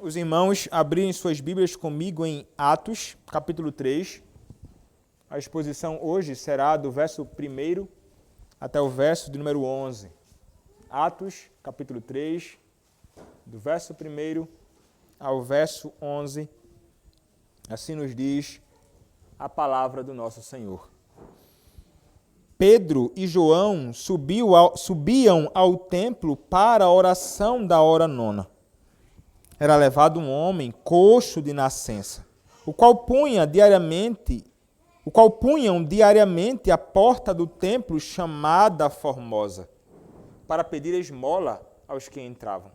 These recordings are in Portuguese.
os irmãos abrirem suas Bíblias comigo em Atos, capítulo 3. A exposição hoje será do verso 1 até o verso de número 11. Atos, capítulo 3, do verso 1 ao verso 11. Assim nos diz a palavra do nosso Senhor. Pedro e João subiam ao templo para a oração da hora nona. Era levado um homem coxo de nascença, o qual punham diariamente a porta do templo chamada Formosa, para pedir esmola aos que entravam.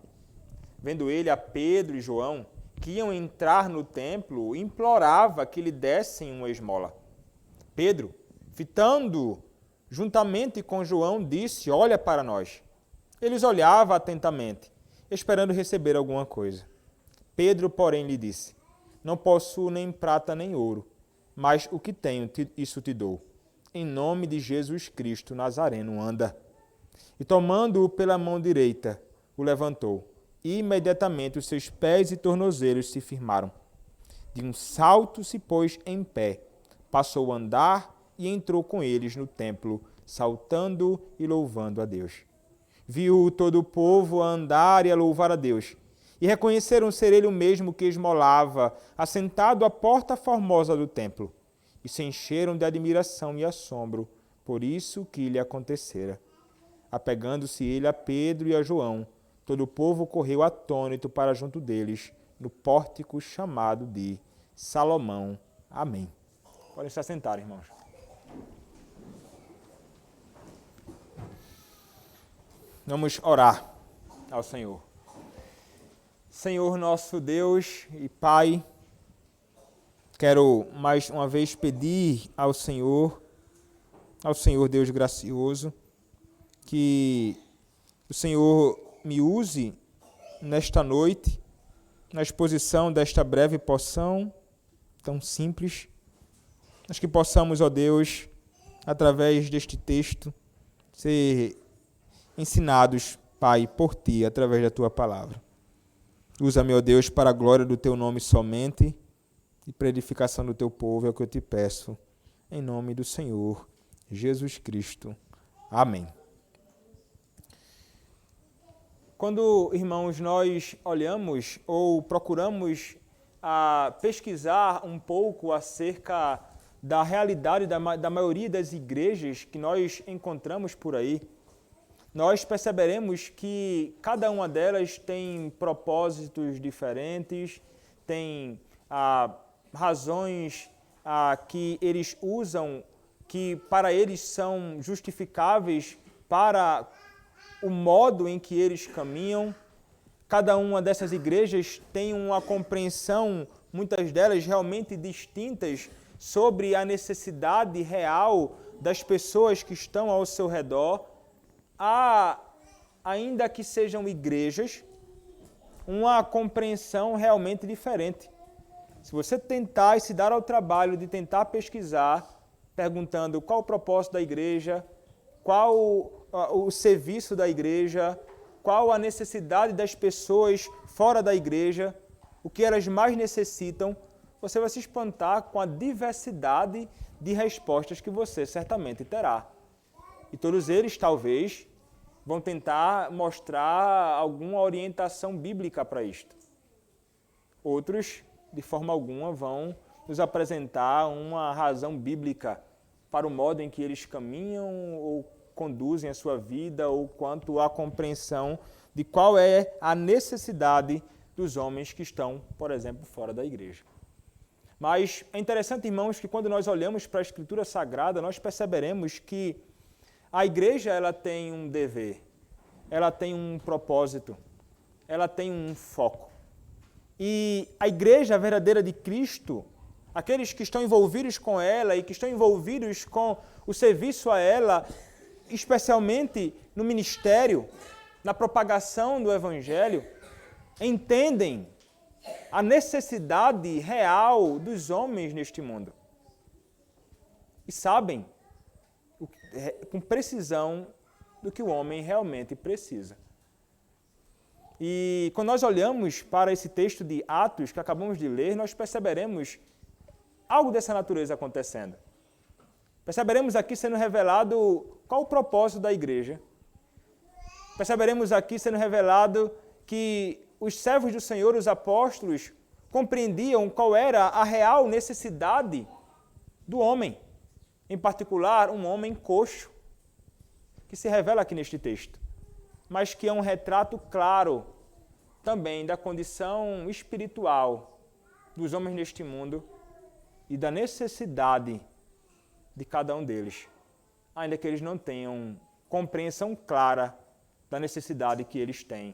Vendo ele a Pedro e João, que iam entrar no templo, implorava que lhe dessem uma esmola. Pedro, fitando juntamente com João, disse: olha para nós. Eles olhavam atentamente, esperando receber alguma coisa. Pedro, porém, lhe disse: não possuo nem prata nem ouro, mas o que tenho, isso te dou. Em nome de Jesus Cristo Nazareno, anda. E tomando-o pela mão direita, o levantou. E imediatamente os seus pés e tornozelos se firmaram. De um salto se pôs em pé, passou a andar e entrou com eles no templo, saltando e louvando a Deus. Viu todo o povo a andar e a louvar a Deus, e reconheceram ser ele o mesmo que esmolava, assentado à porta formosa do templo, e se encheram de admiração e assombro por isso que lhe acontecera. Apegando-se ele a Pedro e a João, todo o povo correu atônito para junto deles, no pórtico chamado de Salomão. Amém. Podem se assentar, irmãos. Vamos orar ao Senhor. Senhor nosso Deus e Pai, quero mais uma vez pedir ao Senhor Deus gracioso, que o Senhor me use nesta noite, na exposição desta breve porção tão simples, mas que possamos, ó Deus, através deste texto, ser ensinados, Pai, por Ti, através da Tua palavra. Usa-me, ó Deus, para a glória do Teu nome somente e para a edificação do Teu povo, é o que eu Te peço, em nome do Senhor Jesus Cristo. Amém. Quando, irmãos, nós olhamos ou procuramos pesquisar um pouco acerca da realidade da maioria das igrejas que nós encontramos por aí, nós perceberemos que cada uma delas tem propósitos diferentes, tem razões que eles usam, que para eles são justificáveis para o modo em que eles caminham. Cada uma dessas igrejas tem uma compreensão, muitas delas realmente distintas, sobre a necessidade real das pessoas que estão ao seu redor. Há, ainda que sejam igrejas, uma compreensão realmente diferente. Se você tentar e se dar ao trabalho de tentar pesquisar, perguntando qual o propósito da igreja, qual o serviço da igreja, qual a necessidade das pessoas fora da igreja, o que elas mais necessitam, você vai se espantar com a diversidade de respostas que você certamente terá. E todos eles, talvez, vão tentar mostrar alguma orientação bíblica para isto. Outros, de forma alguma, vão nos apresentar uma razão bíblica para o modo em que eles caminham ou conduzem a sua vida, ou quanto à compreensão de qual é a necessidade dos homens que estão, por exemplo, fora da igreja. Mas é interessante, irmãos, que quando nós olhamos para a Escritura Sagrada, nós perceberemos que a igreja ela tem um dever, ela tem um propósito, ela tem um foco. E a igreja verdadeira de Cristo, aqueles que estão envolvidos com ela e que estão envolvidos com o serviço a ela, especialmente no ministério, na propagação do Evangelho, entendem a necessidade real dos homens neste mundo. E sabem com precisão do que o homem realmente precisa. E quando nós olhamos para esse texto de Atos que acabamos de ler, nós perceberemos algo dessa natureza acontecendo. Perceberemos aqui sendo revelado qual o propósito da igreja. Perceberemos aqui sendo revelado que os servos do Senhor, os apóstolos, compreendiam qual era a real necessidade do homem, em particular um homem coxo, que se revela aqui neste texto, mas que é um retrato claro também da condição espiritual dos homens neste mundo e da necessidade de cada um deles, ainda que eles não tenham compreensão clara da necessidade que eles têm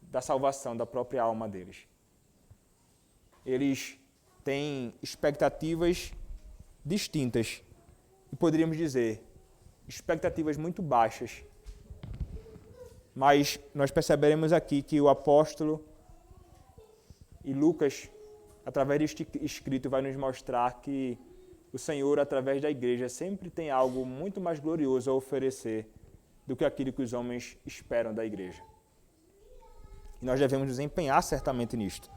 da salvação da própria alma deles. Eles têm expectativas distintas e poderíamos dizer expectativas muito baixas. Mas nós perceberemos aqui que o apóstolo e Lucas, através deste escrito, vai nos mostrar que o Senhor, através da igreja, sempre tem algo muito mais glorioso a oferecer do que aquilo que os homens esperam da igreja. E nós devemos nos empenhar certamente nisto.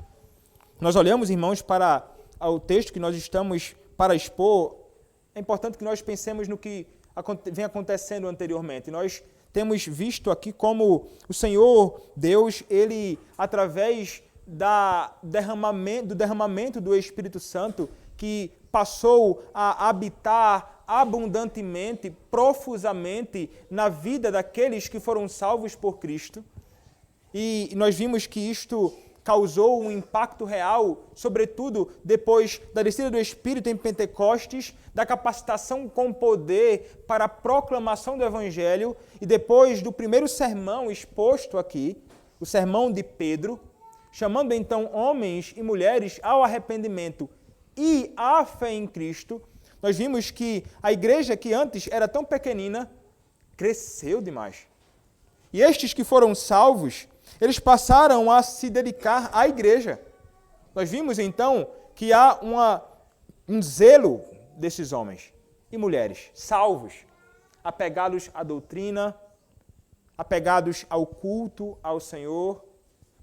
Nós olhamos, irmãos, para o texto que nós estamos para expor, é importante que nós pensemos no que vem acontecendo anteriormente. Nós temos visto aqui como o Senhor, Deus, Ele, através do derramamento do Espírito Santo, que passou a habitar abundantemente, profusamente na vida daqueles que foram salvos por Cristo. E nós vimos que isto causou um impacto real, sobretudo depois da descida do Espírito em Pentecostes, da capacitação com poder para a proclamação do Evangelho, e depois do primeiro sermão exposto aqui, o sermão de Pedro, chamando então homens e mulheres ao arrependimento e à fé em Cristo. Nós vimos que a igreja que antes era tão pequenina, cresceu demais. E estes que foram salvos, eles passaram a se dedicar à igreja. Nós vimos então que há um zelo desses homens e mulheres salvos, apegados à doutrina, apegados ao culto ao Senhor,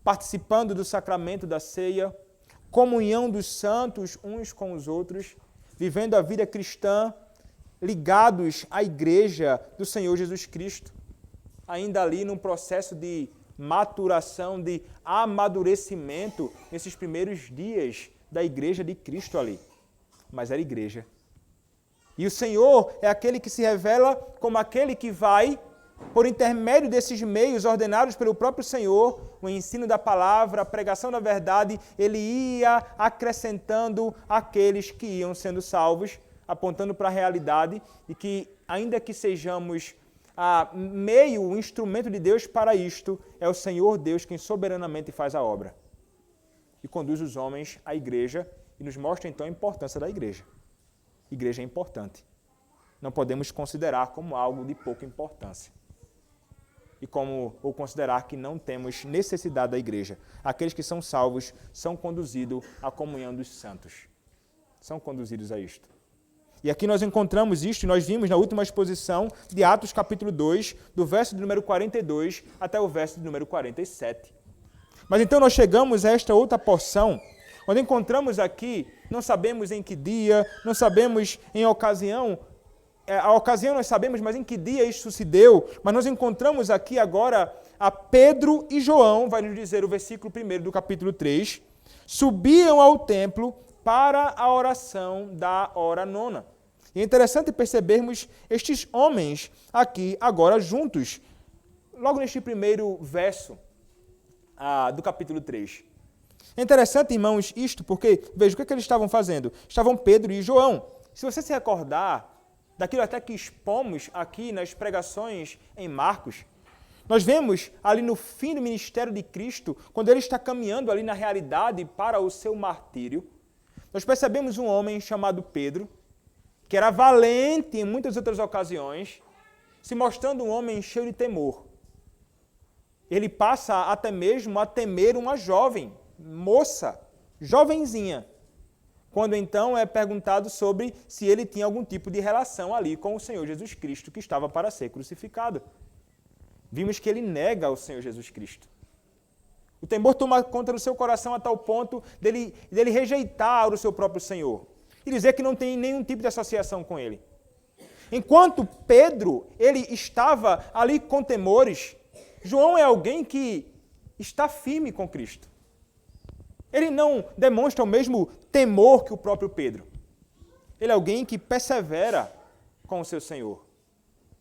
participando do sacramento da ceia, comunhão dos santos uns com os outros, vivendo a vida cristã, ligados à igreja do Senhor Jesus Cristo, ainda ali num processo de maturação, de amadurecimento nesses primeiros dias da igreja de Cristo ali. Mas era igreja. E o Senhor é aquele que se revela como aquele que vai, por intermédio desses meios ordenados pelo próprio Senhor, o ensino da palavra, a pregação da verdade, ele ia acrescentando aqueles que iam sendo salvos, apontando para a realidade e que, ainda que sejamos o instrumento de Deus para isto, é o Senhor Deus quem soberanamente faz a obra e conduz os homens à igreja e nos mostra então a importância da igreja. Igreja é importante. Não podemos considerar como algo de pouca importância. Ou considerar que não temos necessidade da igreja. Aqueles que são salvos são conduzidos à comunhão dos santos. São conduzidos a isto. E aqui nós encontramos isto, e nós vimos na última exposição de Atos capítulo 2, do verso de número 42 até o verso de número 47. Mas então nós chegamos a esta outra porção, onde encontramos aqui, não sabemos em que dia, não sabemos em ocasião, a ocasião nós sabemos, mas em que dia isso se deu, mas nós encontramos aqui agora a Pedro e João, vai nos dizer o versículo 1 do capítulo 3, subiam ao templo para a oração da hora nona. E é interessante percebermos estes homens aqui agora juntos, logo neste primeiro verso do capítulo 3. É interessante, irmãos, isto, porque, veja, o que eles estavam fazendo? Estavam Pedro e João. Se você se recordar daquilo até que expomos aqui nas pregações em Marcos, nós vemos ali no fim do ministério de Cristo, quando ele está caminhando ali na realidade para o seu martírio, nós percebemos um homem chamado Pedro, que era valente em muitas outras ocasiões, se mostrando um homem cheio de temor. Ele passa até mesmo a temer uma jovem, moça, jovenzinha, quando então é perguntado sobre se ele tinha algum tipo de relação ali com o Senhor Jesus Cristo, que estava para ser crucificado. Vimos que ele nega o Senhor Jesus Cristo. O temor toma conta do seu coração a tal ponto dele rejeitar o seu próprio Senhor e dizer que não tem nenhum tipo de associação com Ele. Enquanto Pedro, ele estava ali com temores, João é alguém que está firme com Cristo. Ele não demonstra o mesmo temor que o próprio Pedro. Ele é alguém que persevera com o seu Senhor.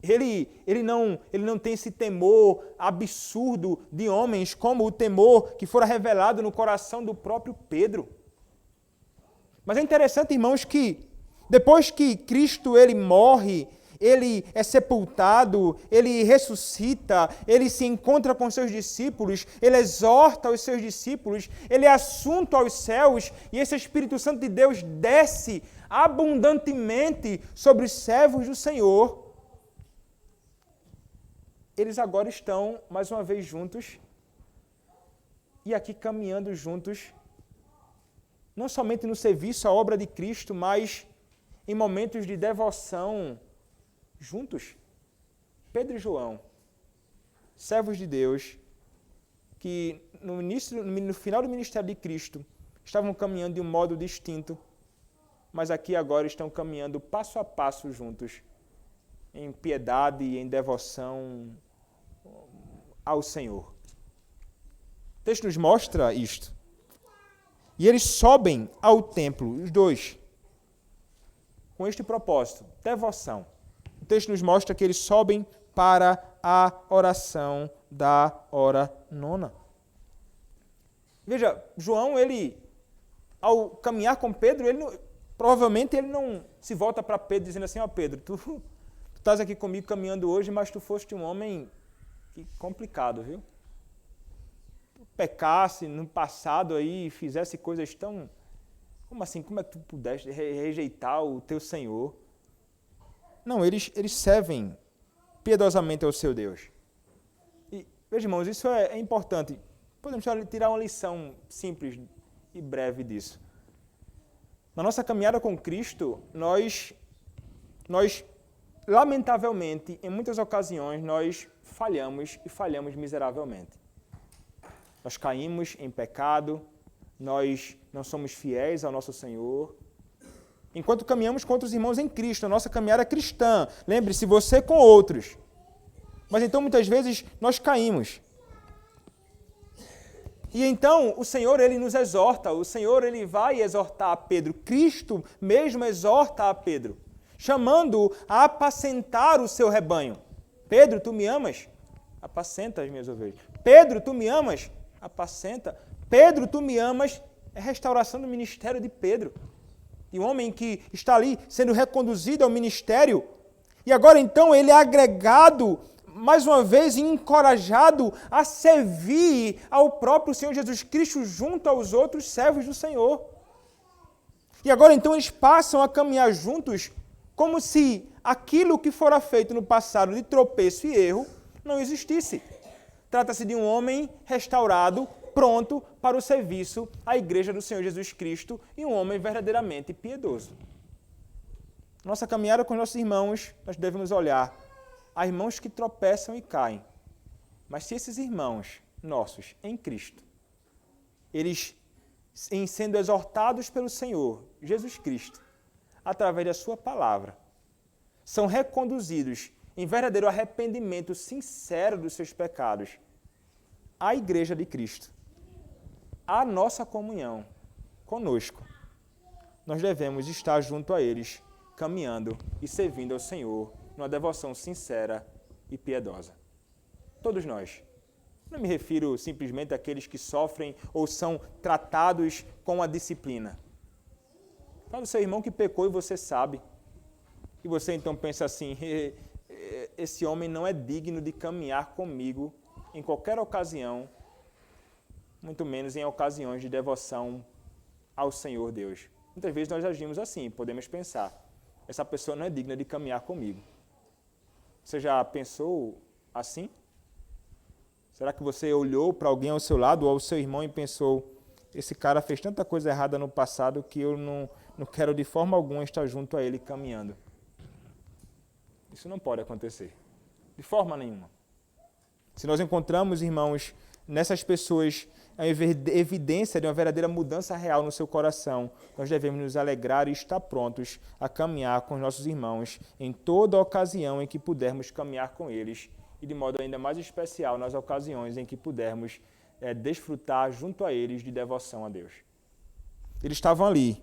Ele não tem esse temor absurdo de homens como o temor que fora revelado no coração do próprio Pedro. Mas é interessante, irmãos, que depois que Cristo ele morre, ele é sepultado, ele ressuscita, ele se encontra com seus discípulos, ele exorta os seus discípulos, ele é assunto aos céus e esse Espírito Santo de Deus desce abundantemente sobre os servos do Senhor. Eles agora estão, mais uma vez, juntos e aqui caminhando juntos, não somente no serviço à obra de Cristo, mas em momentos de devoção juntos. Pedro e João, servos de Deus, que no final do ministério de Cristo estavam caminhando de um modo distinto, mas aqui agora estão caminhando passo a passo juntos, em piedade e em devoção ao Senhor. O texto nos mostra isto. E eles sobem ao templo, os dois, com este propósito, devoção. O texto nos mostra que eles sobem para a oração da hora nona. Veja, João, ele, ao caminhar com Pedro, provavelmente ele não se volta para Pedro dizendo assim, ó Pedro, tu estás aqui comigo caminhando hoje, mas tu foste um homem complicado, viu? Tu pecasse no passado aí, fizesse coisas tão... Como assim? Como é que tu pudeste rejeitar o teu Senhor? Não, eles servem piedosamente ao seu Deus. E, veja, irmãos, isso é importante. Podemos tirar uma lição simples e breve disso. Na nossa caminhada com Cristo, nós lamentavelmente, em muitas ocasiões, nós falhamos e falhamos miseravelmente. Nós caímos em pecado, nós não somos fiéis ao nosso Senhor. Enquanto caminhamos com outros irmãos em Cristo, a nossa caminhada é cristã. Lembre-se, você com outros. Mas então, muitas vezes, nós caímos. E então, o Senhor, ele nos exorta. O Senhor, ele vai exortar a Pedro. Cristo mesmo exorta a Pedro, chamando-o a apacentar o seu rebanho. Pedro, tu me amas? Apacenta as minhas ovelhas. Pedro, tu me amas? Apacenta. Pedro, tu me amas? É restauração do ministério de Pedro. De um homem que está ali sendo reconduzido ao ministério. E agora então ele é agregado, mais uma vez, encorajado a servir ao próprio Senhor Jesus Cristo junto aos outros servos do Senhor. E agora então eles passam a caminhar juntos como se aquilo que fora feito no passado de tropeço e erro não existisse. Trata-se de um homem restaurado, pronto para o serviço à igreja do Senhor Jesus Cristo e um homem verdadeiramente piedoso. Nossa caminhada com nossos irmãos, nós devemos olhar. Há irmãos que tropeçam e caem. Mas se esses irmãos nossos em Cristo, eles, em sendo exortados pelo Senhor Jesus Cristo, através da sua palavra, são reconduzidos em verdadeiro arrependimento sincero dos seus pecados, à igreja de Cristo, a nossa comunhão conosco, nós devemos estar junto a eles, caminhando e servindo ao Senhor numa devoção sincera e piedosa. Todos nós. Não me refiro simplesmente àqueles que sofrem ou são tratados com a disciplina. Fala do seu irmão que pecou e você sabe. E você então pensa assim, esse homem não é digno de caminhar comigo em qualquer ocasião, muito menos em ocasiões de devoção ao Senhor Deus. Muitas vezes nós agimos assim, podemos pensar, essa pessoa não é digna de caminhar comigo. Você já pensou assim? Será que você olhou para alguém ao seu lado ou ao seu irmão e pensou, esse cara fez tanta coisa errada no passado que eu não quero de forma alguma estar junto a ele caminhando? Isso não pode acontecer, de forma nenhuma. Se nós encontramos, irmãos, nessas pessoas é uma evidência de uma verdadeira mudança real no seu coração. Nós devemos nos alegrar e estar prontos a caminhar com os nossos irmãos em toda ocasião em que pudermos caminhar com eles e de modo ainda mais especial nas ocasiões em que pudermos desfrutar junto a eles de devoção a Deus. Eles estavam ali,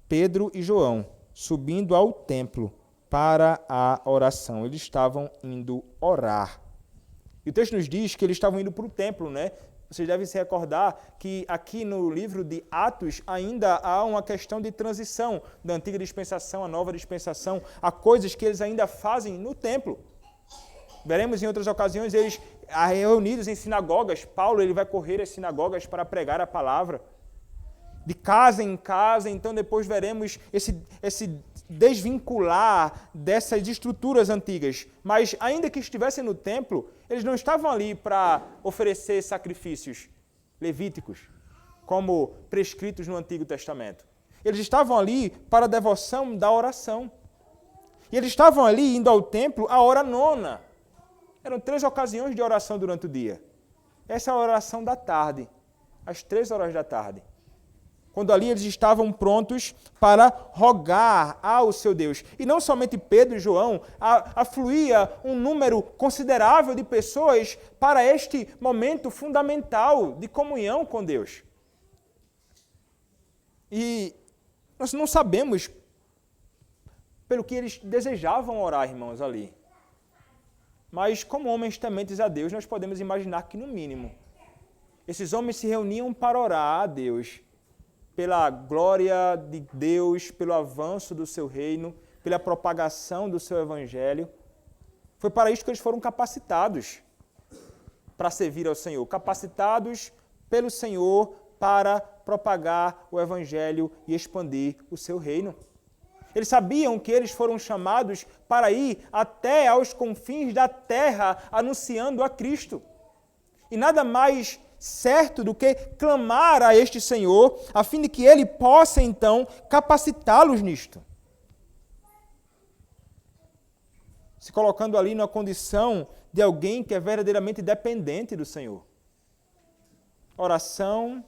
Pedro e João, subindo ao templo para a oração. Eles estavam indo orar. E o texto nos diz que eles estavam indo para o templo, né? Vocês devem se recordar que aqui no livro de Atos ainda há uma questão de transição da antiga dispensação à nova dispensação. Há coisas que eles ainda fazem no templo. Veremos em outras ocasiões eles reunidos em sinagogas. Paulo ele vai correr às sinagogas para pregar a palavra. De casa em casa, então depois veremos esse desvincular dessas estruturas antigas. Mas ainda que estivessem no templo, eles não estavam ali para oferecer sacrifícios levíticos, como prescritos no Antigo Testamento. Eles estavam ali para a devoção da oração. E eles estavam ali indo ao templo a hora nona. Eram 3 ocasiões de oração durante o dia. Essa é a oração da tarde, às 3 horas da tarde. Quando ali eles estavam prontos para rogar ao seu Deus. E não somente Pedro e João, afluía um número considerável de pessoas para este momento fundamental de comunhão com Deus. E nós não sabemos pelo que eles desejavam orar, irmãos, ali. Mas como homens tementes a Deus, nós podemos imaginar que, no mínimo, esses homens se reuniam para orar a Deus pela glória de Deus, pelo avanço do seu reino, pela propagação do seu evangelho. Foi para isso que eles foram capacitados para servir ao Senhor, capacitados pelo Senhor para propagar o evangelho e expandir o seu reino. Eles sabiam que eles foram chamados para ir até aos confins da terra anunciando a Cristo. E nada mais certo do que clamar a este Senhor, a fim de que Ele possa, então, capacitá-los nisto. Se colocando ali na condição de alguém que é verdadeiramente dependente do Senhor. Oração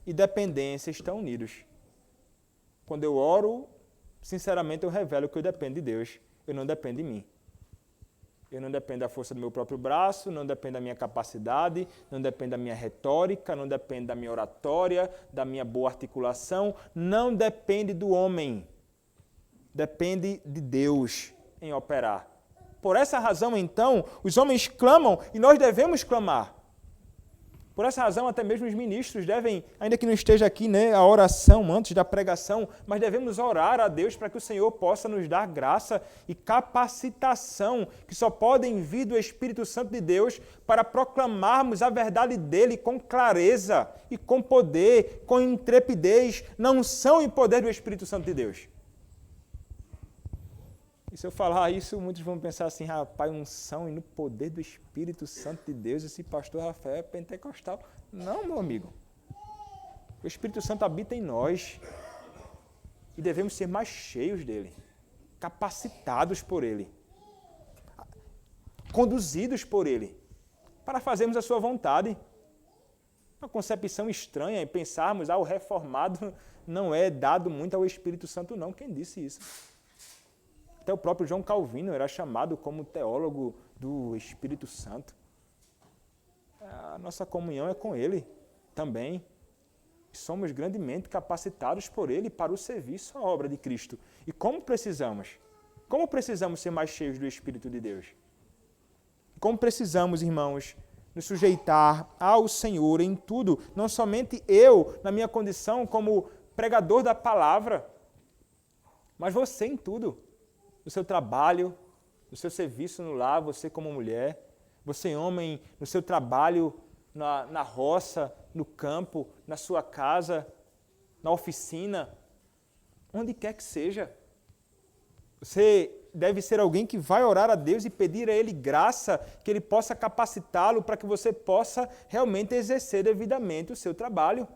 e dependência estão unidos. Quando eu oro, sinceramente eu revelo que eu dependo de Deus, eu não dependo de mim. Eu não dependo da força do meu próprio braço, não dependo da minha capacidade, não dependo da minha retórica, não depende da minha oratória, da minha boa articulação, não depende do homem. Depende de Deus em operar. Por essa razão, então, os homens clamam e nós devemos clamar. Por essa razão, até mesmo os ministros devem, ainda que não esteja aqui, né, a oração antes da pregação, mas devemos orar a Deus para que o Senhor possa nos dar graça e capacitação que só podem vir do Espírito Santo de Deus para proclamarmos a verdade dele com clareza e com poder, com intrepidez, na unção e poder do Espírito Santo de Deus. E se eu falar isso, muitos vão pensar assim, rapaz, unção e no poder do Espírito Santo de Deus, esse pastor Rafael é pentecostal. Não, meu amigo. O Espírito Santo habita em nós e devemos ser mais cheios dele, capacitados por ele, conduzidos por ele, para fazermos a sua vontade. Uma concepção estranha e pensarmos, o reformado não é dado muito ao Espírito Santo, não. Quem disse isso? Até o próprio João Calvino era chamado como teólogo do Espírito Santo. A nossa comunhão é com ele também. Somos grandemente capacitados por ele para o serviço à obra de Cristo. E como precisamos? Como precisamos ser mais cheios do Espírito de Deus? Como precisamos, irmãos, nos sujeitar ao Senhor em tudo, não somente eu, na minha condição como pregador da palavra, mas você em tudo. No seu trabalho, no seu serviço no lar, você como mulher, você homem, no seu trabalho na roça, no campo, na sua casa, na oficina, onde quer que seja. Você deve ser alguém que vai orar a Deus e pedir a Ele graça, que Ele possa capacitá-lo para que você possa realmente exercer devidamente o seu trabalho.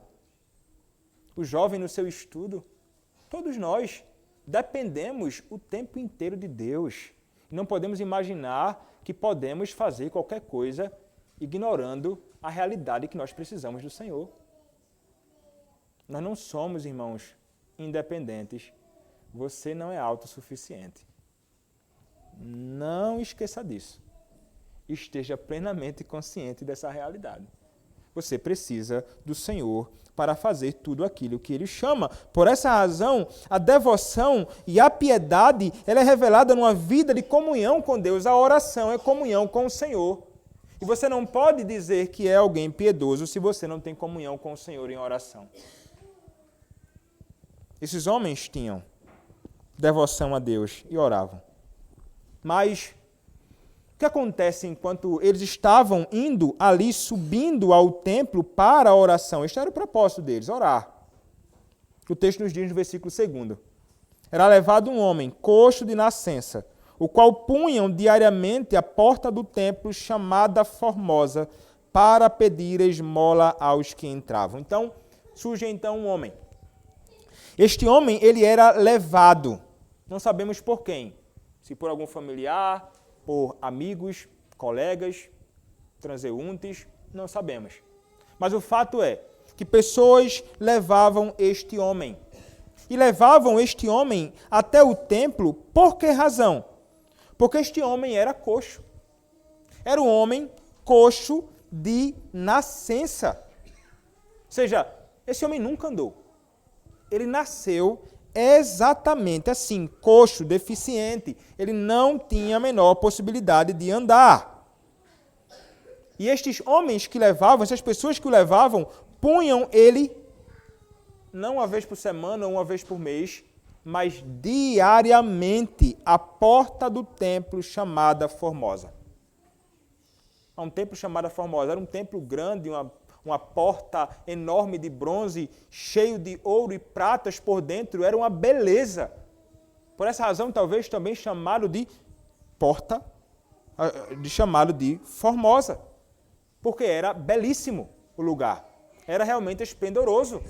O jovem no seu estudo, todos nós dependemos o tempo inteiro de Deus. Não podemos imaginar que podemos fazer qualquer coisa ignorando a realidade que nós precisamos do Senhor. Nós não somos, irmãos, independentes. Você não é autossuficiente. Não esqueça disso. Esteja plenamente consciente dessa realidade. Você precisa do Senhor para fazer tudo aquilo que Ele chama. Por essa razão, a devoção e a piedade, ela é revelada numa vida de comunhão com Deus. A oração é comunhão com o Senhor. E você não pode dizer que é alguém piedoso se você não tem comunhão com o Senhor em oração. Esses homens tinham devoção a Deus e oravam. Mas o que acontece enquanto eles estavam indo ali, subindo ao templo para a oração? Este era o propósito deles, orar. O texto nos diz no versículo 2. Era levado um homem, coxo de nascença, o qual punham diariamente à porta do templo chamada Formosa, para pedir esmola aos que entravam. Então, surge um homem. Este homem, ele era levado, não sabemos por quem, se por algum familiar, por amigos, colegas, transeuntes, não sabemos. Mas o fato é que pessoas levavam este homem. E levavam este homem até o templo, por que razão? Porque este homem era coxo. Era um homem coxo de nascença. Ou seja, esse homem nunca andou. Ele nasceu exatamente assim, coxo, deficiente. Ele não tinha a menor possibilidade de andar. E estes homens que levavam, essas pessoas que o levavam, punham ele, não uma vez por semana ou uma vez por mês, mas diariamente à porta do templo chamada Formosa. Um templo chamado Formosa. Era um templo grande, uma porta enorme de bronze, cheio de ouro e pratas por dentro, era uma beleza. Por essa razão, talvez também chamado de porta, chamado de Formosa, porque era belíssimo o lugar, era realmente esplendoroso,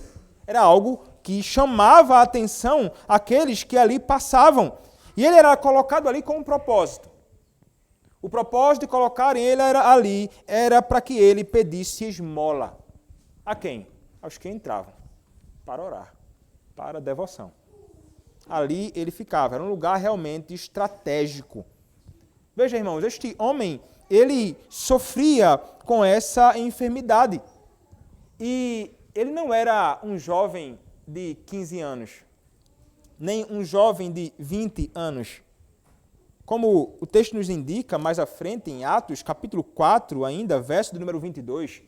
era algo que chamava a atenção àqueles que ali passavam, e ele era colocado ali com um propósito. O propósito de colocarem ele ali era para que ele pedisse esmola. A quem? Aos que entravam, para orar, para devoção. Ali ele ficava, era um lugar realmente estratégico. Veja, irmãos, este homem, ele sofria com essa enfermidade. E ele não era um jovem de 15 anos, nem um jovem de 20 anos. Como o texto nos indica, mais à frente, em Atos, capítulo 4, ainda, verso do número 22,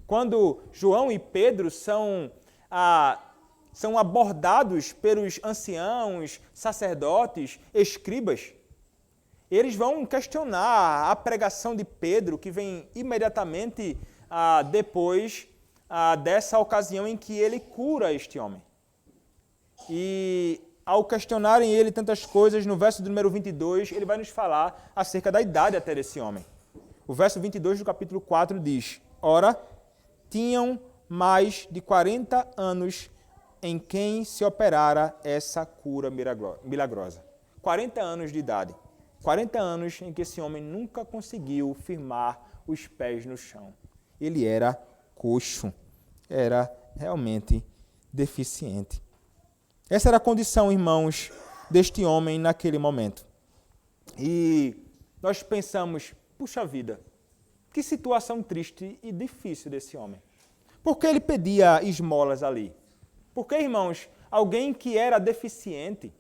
quando João e Pedro são abordados pelos anciãos, sacerdotes, escribas, eles vão questionar a pregação de Pedro, que vem imediatamente depois dessa ocasião em que ele cura este homem. E ao questionarem ele tantas coisas, no verso do número 22, ele vai nos falar acerca da idade até desse homem. O verso 22 do capítulo 4 diz: Ora, tinham mais de 40 anos em quem se operara essa cura milagrosa. 40 anos de idade. 40 anos em que esse homem nunca conseguiu firmar os pés no chão. Ele era coxo, era realmente deficiente. Essa era a condição, irmãos, deste homem naquele momento. E nós pensamos, puxa vida, que situação triste e difícil desse homem. Por que ele pedia esmolas ali? Porque, irmãos, alguém que era deficiente,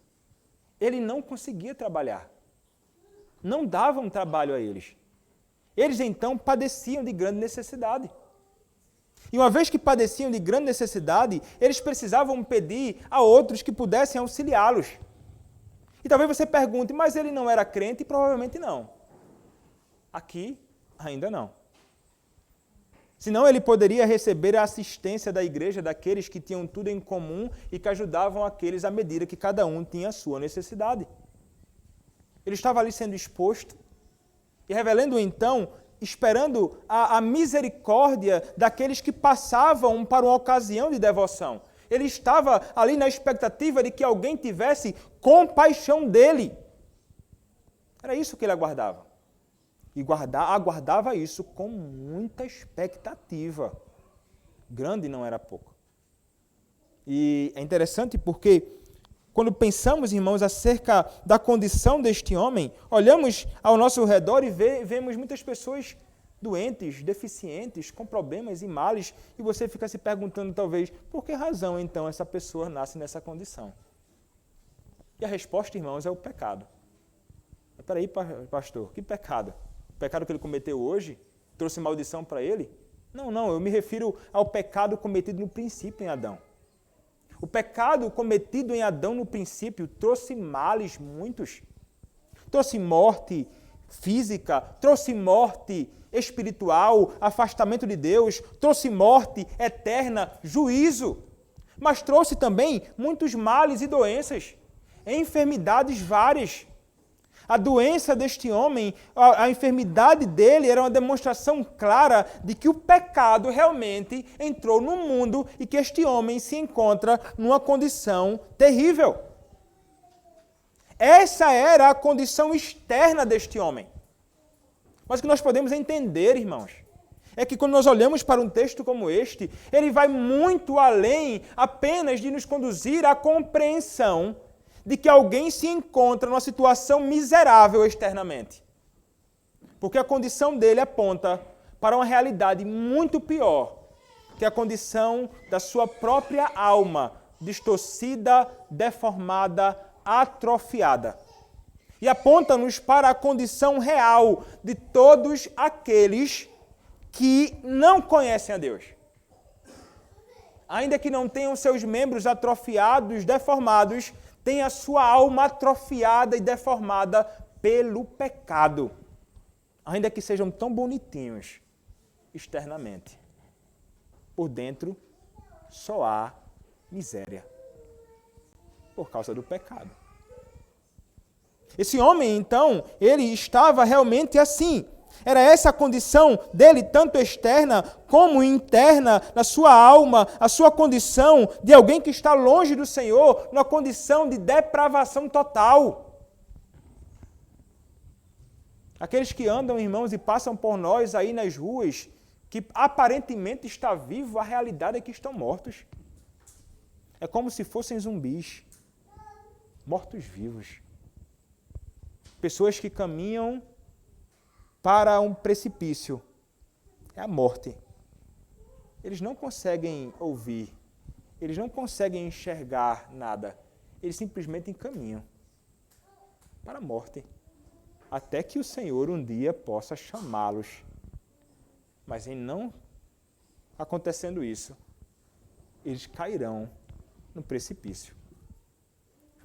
ele não conseguia trabalhar. Não davam trabalho a eles. Eles, então, padeciam de grande necessidade. E uma vez que padeciam de grande necessidade, eles precisavam pedir a outros que pudessem auxiliá-los. E talvez você pergunte, mas ele não era crente? Provavelmente não. Aqui, ainda não. Senão ele poderia receber a assistência da igreja, daqueles que tinham tudo em comum e que ajudavam aqueles à medida que cada um tinha a sua necessidade. Ele estava ali sendo exposto e revelando então, esperando a misericórdia daqueles que passavam para uma ocasião de devoção. Ele estava ali na expectativa de que alguém tivesse compaixão dele. Era isso que ele aguardava. e aguardava isso com muita expectativa. Grande não era pouco. E é interessante porque, quando pensamos, irmãos, acerca da condição deste homem, olhamos ao nosso redor e vemos muitas pessoas doentes, deficientes, com problemas e males, e você fica se perguntando, talvez, por que razão, então, essa pessoa nasce nessa condição? E a resposta, irmãos, é o pecado. Espera aí, pastor, que pecado? O pecado que ele cometeu hoje trouxe maldição para ele? Não, eu me refiro ao pecado cometido no princípio em Adão. O pecado cometido em Adão no princípio trouxe males muitos. Trouxe morte física, trouxe morte espiritual, afastamento de Deus, trouxe morte eterna, juízo. Mas trouxe também muitos males e doenças, enfermidades várias. A doença deste homem, a enfermidade dele era uma demonstração clara de que o pecado realmente entrou no mundo e que este homem se encontra numa condição terrível. Essa era a condição externa deste homem. Mas o que nós podemos entender, irmãos, é que quando nós olhamos para um texto como este, ele vai muito além apenas de nos conduzir à compreensão de que alguém se encontra numa situação miserável externamente. Porque a condição dele aponta para uma realidade muito pior, que é a condição da sua própria alma, distorcida, deformada, atrofiada. E aponta-nos para a condição real de todos aqueles que não conhecem a Deus. Ainda que não tenham seus membros atrofiados, deformados, tem a sua alma atrofiada e deformada pelo pecado, ainda que sejam tão bonitinhos externamente. Por dentro só há miséria, por causa do pecado. Esse homem, então, ele estava realmente assim. Era essa a condição dele, tanto externa como interna, na sua alma, a sua condição de alguém que está longe do Senhor, numa condição de depravação total. Aqueles que andam, irmãos, e passam por nós aí nas ruas, que aparentemente está vivo, a realidade é que estão mortos. É como se fossem zumbis, mortos-vivos. Pessoas que caminham para um precipício, é a morte. Eles não conseguem ouvir, eles não conseguem enxergar nada, eles simplesmente caminham para a morte, até que o Senhor um dia possa chamá-los. Mas em não acontecendo isso, eles cairão no precipício.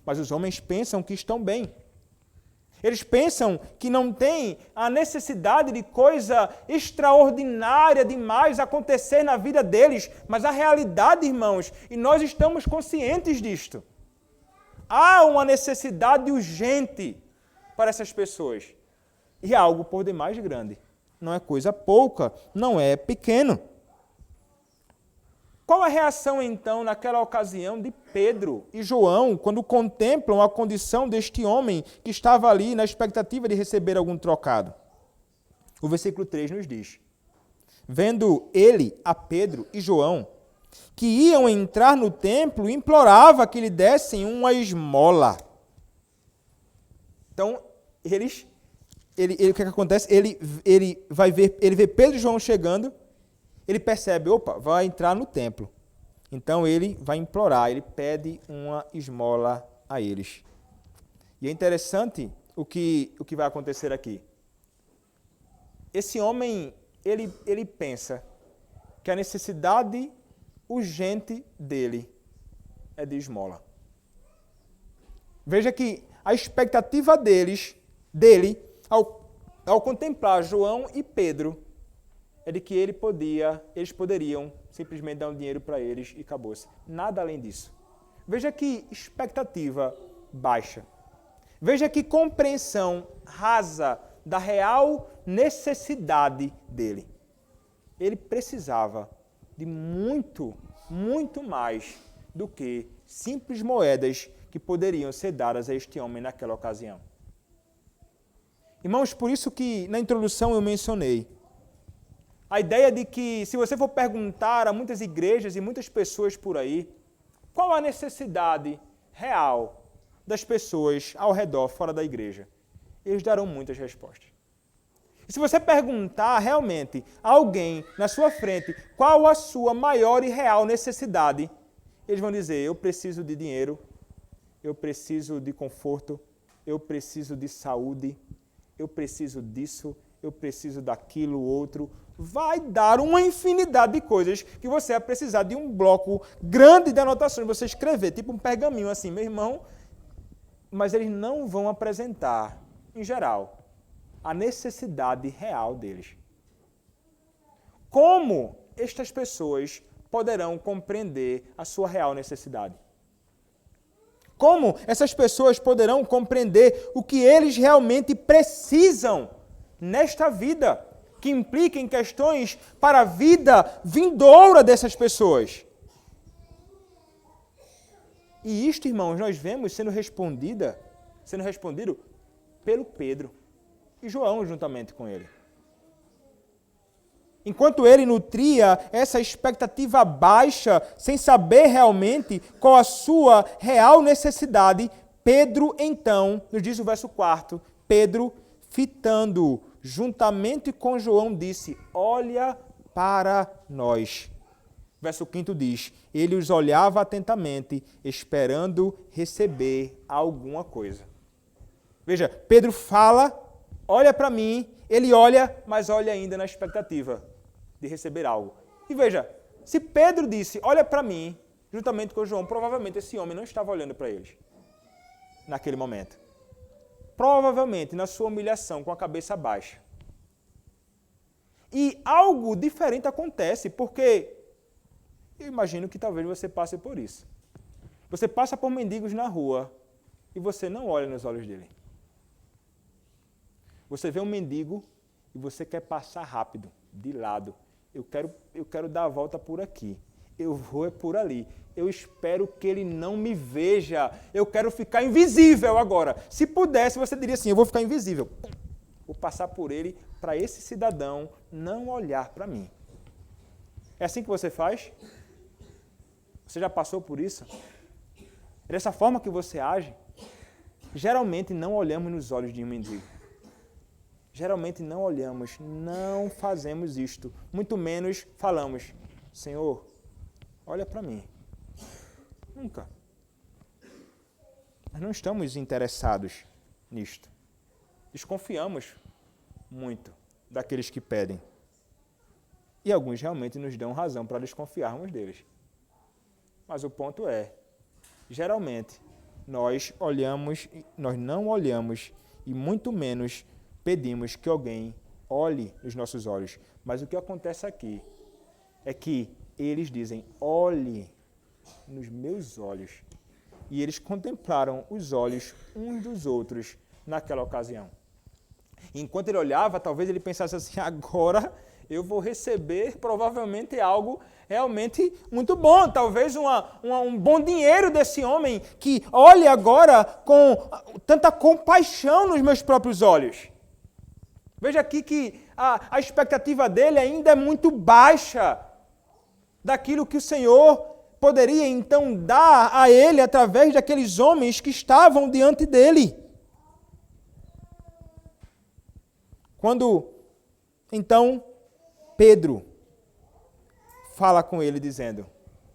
Mas os homens pensam que estão bem. Eles pensam que não tem a necessidade de coisa extraordinária demais acontecer na vida deles, mas a realidade, irmãos, e nós estamos conscientes disto. Há uma necessidade urgente para essas pessoas. E é algo por demais grande. Não é coisa pouca, não é pequeno. Qual a reação, então, naquela ocasião de Pedro e João, quando contemplam a condição deste homem que estava ali na expectativa de receber algum trocado? O versículo 3 nos diz: vendo ele a Pedro e João, que iam entrar no templo, implorava que lhe dessem uma esmola. Então, o que acontece? Ele vê Pedro e João chegando, ele percebe, vai entrar no templo. Então ele vai implorar, ele pede uma esmola a eles. E é interessante o que vai acontecer aqui. Esse homem, ele pensa que a necessidade urgente dele é de esmola. Veja que a expectativa dele, ao contemplar João e Pedro, é de que eles poderiam simplesmente dar um dinheiro para eles e acabou-se. Nada além disso. Veja que expectativa baixa. Veja que compreensão rasa da real necessidade dele. Ele precisava de muito, muito mais do que simples moedas que poderiam ser dadas a este homem naquela ocasião. Irmãos, por isso que na introdução eu mencionei a ideia de que, se você for perguntar a muitas igrejas e muitas pessoas por aí, qual a necessidade real das pessoas ao redor, fora da igreja, eles darão muitas respostas. E se você perguntar realmente a alguém na sua frente qual a sua maior e real necessidade, eles vão dizer: eu preciso de dinheiro, eu preciso de conforto, eu preciso de saúde, eu preciso disso, eu preciso daquilo, outro. Vai dar uma infinidade de coisas que você vai precisar de um bloco grande de anotações, você escrever, tipo um pergaminho assim, meu irmão, mas eles não vão apresentar, em geral, a necessidade real deles. Como estas pessoas poderão compreender a sua real necessidade? Como essas pessoas poderão compreender o que eles realmente precisam nesta vida, que implica em questões para a vida vindoura dessas pessoas? E isto, irmãos, nós vemos sendo respondido pelo Pedro e João juntamente com ele. Enquanto ele nutria essa expectativa baixa, sem saber realmente qual a sua real necessidade, Pedro, então, nos diz o verso 4, Pedro, fitando juntamente com João, disse: olha para nós. Verso 5 diz: ele os olhava atentamente, esperando receber alguma coisa. Veja, Pedro fala, olha para mim, ele olha, mas olha ainda na expectativa de receber algo. E veja, se Pedro disse, olha para mim, juntamente com João, provavelmente esse homem não estava olhando para eles naquele momento. Provavelmente na sua humilhação, com a cabeça baixa. E algo diferente acontece, porque eu imagino que talvez você passe por isso. Você passa por mendigos na rua e você não olha nos olhos dele. Você vê um mendigo e você quer passar rápido, de lado. Eu quero dar a volta por aqui. Eu vou por ali. Eu espero que ele não me veja. Eu quero ficar invisível agora. Se pudesse, você diria assim, eu vou ficar invisível. Vou passar por ele para esse cidadão não olhar para mim. É assim que você faz? Você já passou por isso? É dessa forma que você age? Geralmente não olhamos nos olhos de um mendigo. Geralmente não olhamos, não fazemos isto. Muito menos falamos, Senhor, olha para mim. Nunca. Nós não estamos interessados nisto. Desconfiamos muito daqueles que pedem. E alguns realmente nos dão razão para desconfiarmos deles. Mas o ponto é, geralmente, nós não olhamos e muito menos pedimos que alguém olhe nos nossos olhos. Mas o que acontece aqui é que eles dizem, olhe nos meus olhos. E eles contemplaram os olhos uns dos outros naquela ocasião. E enquanto ele olhava, talvez ele pensasse assim, agora eu vou receber provavelmente algo realmente muito bom. Talvez um bom dinheiro desse homem que olhe agora com tanta compaixão nos meus próprios olhos. Veja aqui que a expectativa dele ainda é muito baixa daquilo que o Senhor poderia então dar a ele através daqueles homens que estavam diante dele. Quando, então, Pedro fala com ele dizendo,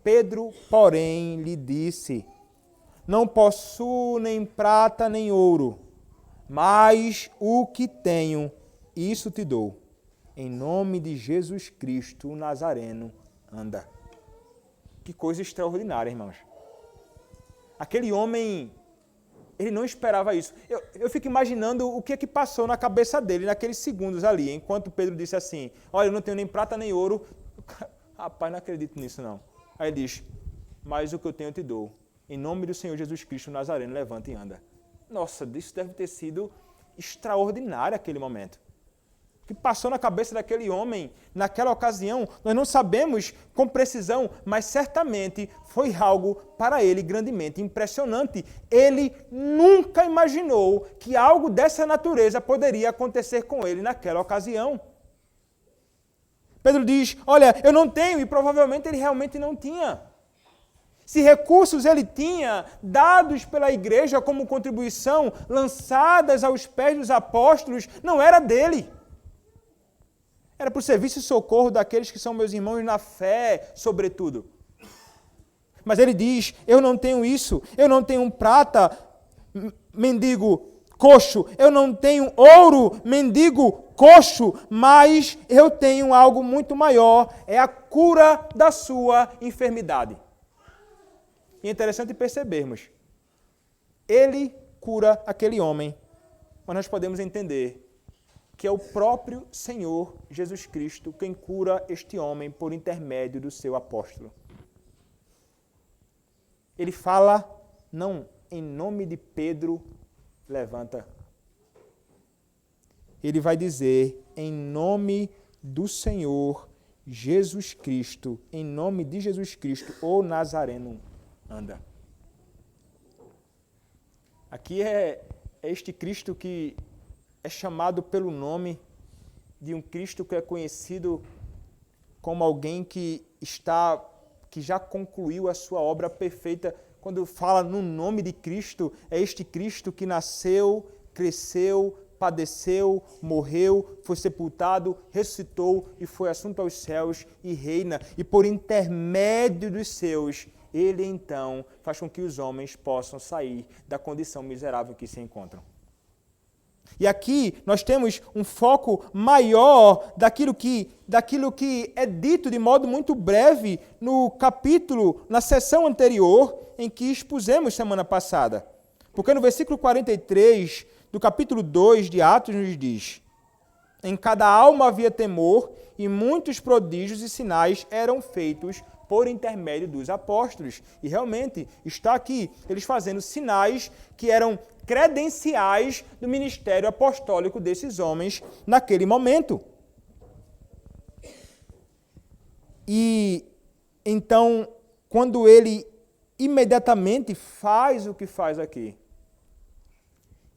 Pedro, porém, lhe disse, não possuo nem prata nem ouro, mas o que tenho, isso te dou. Em nome de Jesus Cristo, o Nazareno, anda. Que coisa extraordinária, irmãos. Aquele homem, ele não esperava isso. Eu fico imaginando o que é que passou na cabeça dele naqueles segundos ali, enquanto Pedro disse assim, olha, eu não tenho nem prata nem ouro. Rapaz, não acredito nisso não. Aí ele diz, mas o que eu tenho eu te dou. Em nome do Senhor Jesus Cristo, o Nazareno, levanta e anda. Nossa, isso deve ter sido extraordinário aquele momento. que passou na cabeça daquele homem naquela ocasião, nós não sabemos com precisão, mas certamente foi algo para ele grandemente impressionante. Ele nunca imaginou que algo dessa natureza poderia acontecer com ele naquela ocasião. Pedro diz, olha, eu não tenho, e provavelmente ele realmente não tinha. Se recursos ele tinha, dados pela igreja como contribuição, lançadas aos pés dos apóstolos, não era dele. Era para o serviço e socorro daqueles que são meus irmãos na fé, sobretudo. Mas ele diz, eu não tenho isso, eu não tenho prata, mendigo coxo, eu não tenho ouro, mendigo coxo, mas eu tenho algo muito maior, é a cura da sua enfermidade. E é interessante percebermos, ele cura aquele homem, mas nós podemos entender que é o próprio Senhor Jesus Cristo quem cura este homem por intermédio do seu apóstolo. Ele fala, não, em nome de Pedro, levanta. Ele vai dizer, em nome do Senhor Jesus Cristo, em nome de Jesus Cristo, o Nazareno, anda. Aqui é este Cristo que é chamado pelo nome de um Cristo que é conhecido como alguém que já concluiu a sua obra perfeita. Quando fala no nome de Cristo, é este Cristo que nasceu, cresceu, padeceu, morreu, foi sepultado, ressuscitou e foi assunto aos céus e reina. E por intermédio dos seus, ele então faz com que os homens possam sair da condição miserável em que se encontram. E aqui nós temos um foco maior daquilo que é dito de modo muito breve no capítulo, na sessão anterior, em que expusemos semana passada. Porque no versículo 43 do capítulo 2 de Atos nos diz: em cada alma havia temor e muitos prodígios e sinais eram feitos por intermédio dos apóstolos. E realmente está aqui eles fazendo sinais que eram credenciais do ministério apostólico desses homens naquele momento. E então, quando ele imediatamente faz o que faz aqui,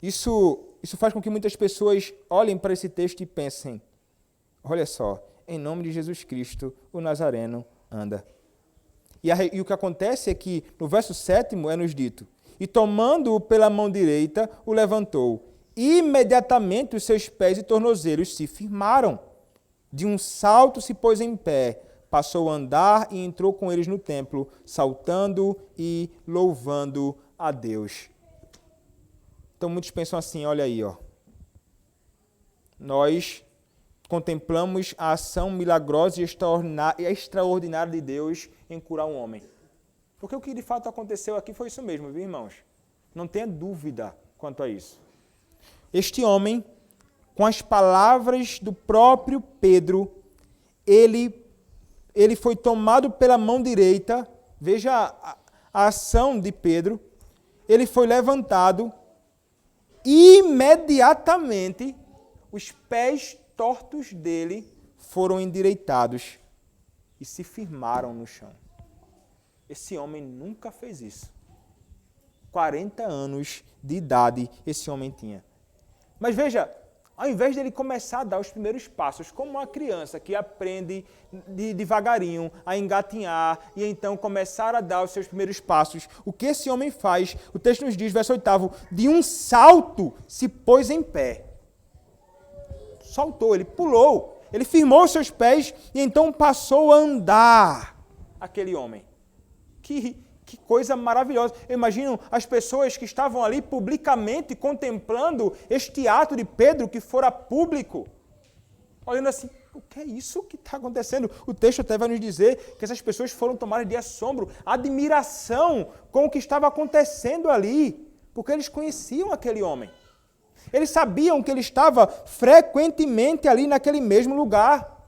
isso faz com que muitas pessoas olhem para esse texto e pensem, olha só, em nome de Jesus Cristo, o Nazareno anda. E o que acontece é que, no verso 7º, é nos dito, e tomando-o pela mão direita, o levantou. Imediatamente os seus pés e tornozelos se firmaram. De um salto se pôs em pé, passou a andar e entrou com eles no templo, saltando e louvando a Deus. Então muitos pensam assim, olha aí, ó. Nós contemplamos a ação milagrosa e extraordinária de Deus em curar um homem. Porque o que de fato aconteceu aqui foi isso mesmo, viu, irmãos? Não tenha dúvida quanto a isso. Este homem, com as palavras do próprio Pedro, ele foi tomado pela mão direita, veja a ação de Pedro, ele foi levantado, imediatamente os pés tortos dele foram endireitados e se firmaram no chão. Esse homem nunca fez isso. 40 anos de idade esse homem tinha. Mas veja, ao invés dele começar a dar os primeiros passos, como uma criança que aprende devagarinho a engatinhar e então começar a dar os seus primeiros passos, o que esse homem faz? O texto nos diz, verso 8º, de um salto se pôs em pé. Saltou, ele pulou, ele firmou os seus pés e então passou a andar, aquele homem. Que coisa maravilhosa. Eu imagino as pessoas que estavam ali publicamente contemplando este ato de Pedro que fora público, olhando assim, o que é isso que está acontecendo? O texto até vai nos dizer que essas pessoas foram tomadas de assombro, admiração com o que estava acontecendo ali, porque eles conheciam aquele homem. Eles sabiam que ele estava frequentemente ali naquele mesmo lugar.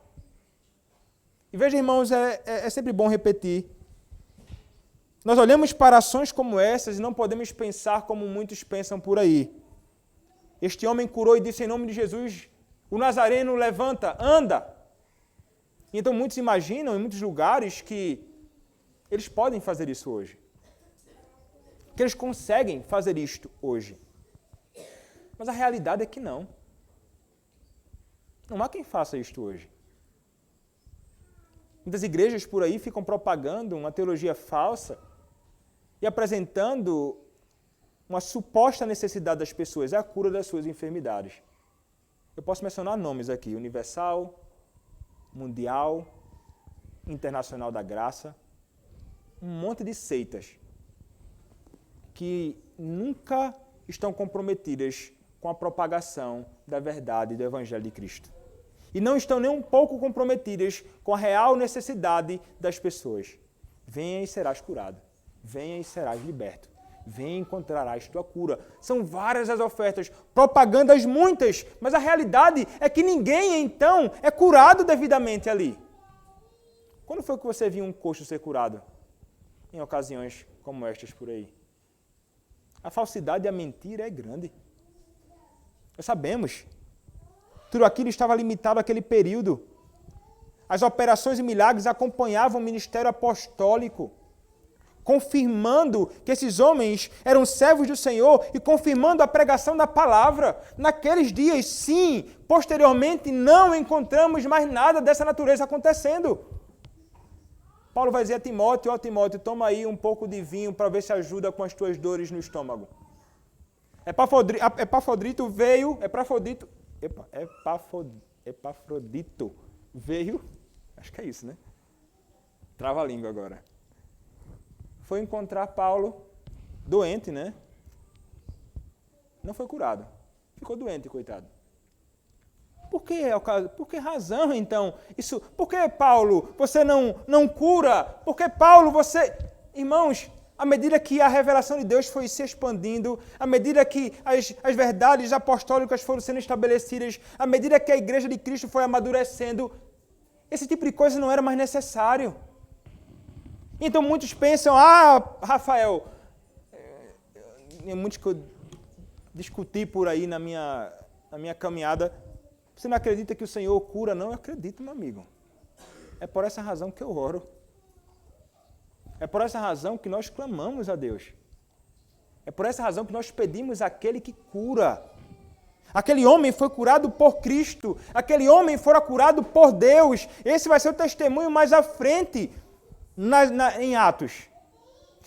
E veja, irmãos, é sempre bom repetir. Nós olhamos para ações como essas e não podemos pensar como muitos pensam por aí. Este homem curou e disse em nome de Jesus, O nazareno levanta, anda. Então muitos imaginam em muitos lugares que eles podem fazer isso hoje. Que eles conseguem fazer isto hoje. Mas a realidade é que não. Não há quem faça isto hoje. Muitas igrejas por aí ficam propagando uma teologia falsa e apresentando uma suposta necessidade das pessoas, é a cura das suas enfermidades. Eu posso mencionar nomes aqui: Universal, Mundial, Internacional da Graça, um monte de seitas que nunca estão comprometidas com a propagação da verdade do Evangelho de Cristo. E não estão nem um pouco comprometidas com a real necessidade das pessoas. Venha e serás curado. Venha e serás liberto. Venha e encontrarás tua cura. São várias as ofertas, propagandas muitas, mas a realidade é que ninguém, então, é curado devidamente ali. Quando foi que você viu um coxo ser curado? Em ocasiões como estas por aí. A falsidade e a mentira é grande. Nós sabemos. Tudo aquilo estava limitado àquele período. As operações e milagres acompanhavam o ministério apostólico, confirmando que esses homens eram servos do Senhor e confirmando a pregação da palavra. Naqueles dias, sim, posteriormente, não encontramos mais nada dessa natureza acontecendo. Paulo vai dizer a Timóteo: ó Timóteo, toma aí um pouco de vinho para ver se ajuda com as tuas dores no estômago. Epafrodito veio, Epafrodito veio, acho que é isso, né? Trava a língua agora. Foi encontrar Paulo doente, né? Não foi curado. Ficou doente, coitado. Por que razão, então? Por que, Paulo, você não cura? Por que, Paulo, você... Irmãos, à medida que a revelação de Deus foi se expandindo, à medida que as verdades apostólicas foram sendo estabelecidas, à medida que a igreja de Cristo foi amadurecendo, esse tipo de coisa não era mais necessário. Então muitos pensam: Rafael, muitos que eu discuti por aí na minha caminhada, você não acredita que o Senhor cura? Não, eu acredito, meu amigo. É por essa razão que eu oro. É por essa razão que nós clamamos a Deus. É por essa razão que nós pedimos àquele que cura. Aquele homem foi curado por Cristo. Aquele homem fora curado por Deus. Esse vai ser o testemunho mais à frente em Atos.